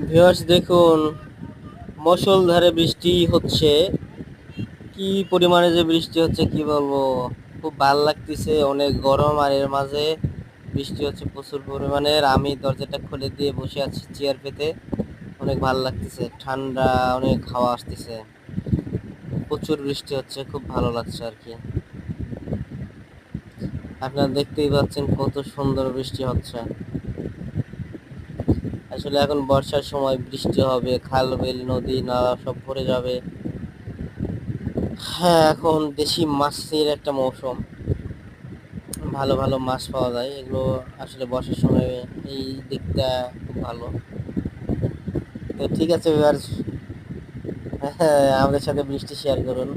Viewers দেখুন, মুষলধারে বৃষ্টি হচ্ছে। কি পরিমাণে যে বৃষ্টি হচ্ছে কি বলবো। খুব ভাল লাগতেছে, অনেক গরম আর এর মাঝে বৃষ্টি হচ্ছে প্রচুর পরিমাণের। আমি দরজাটা খুলে দিয়ে বসে আছি চেয়ার পেতে, অনেক ভাল লাগতেছে, ঠান্ডা অনেক হাওয়া আসতেছে, প্রচুর বৃষ্টি হচ্ছে, খুব ভালো লাগছে আর কি। আপনারা দেখতেই পাচ্ছেন কত সুন্দর বৃষ্টি হচ্ছে। আসলে এখন বর্ষার সময় বৃষ্টি হবে, খাল বিল নদী নালা সব ভরে যাবে। হ্যাঁ, এখন দেশি মাছের একটা মৌসুম, ভালো ভালো মাছ পাওয়া যায় এগুলো। আসলে বর্ষার সময় এই দিকটা খুব ভালো। তো ঠিক আছে ভিউয়ার্স, হ্যাঁ আমাদের সাথে বৃষ্টি শেয়ার করুন।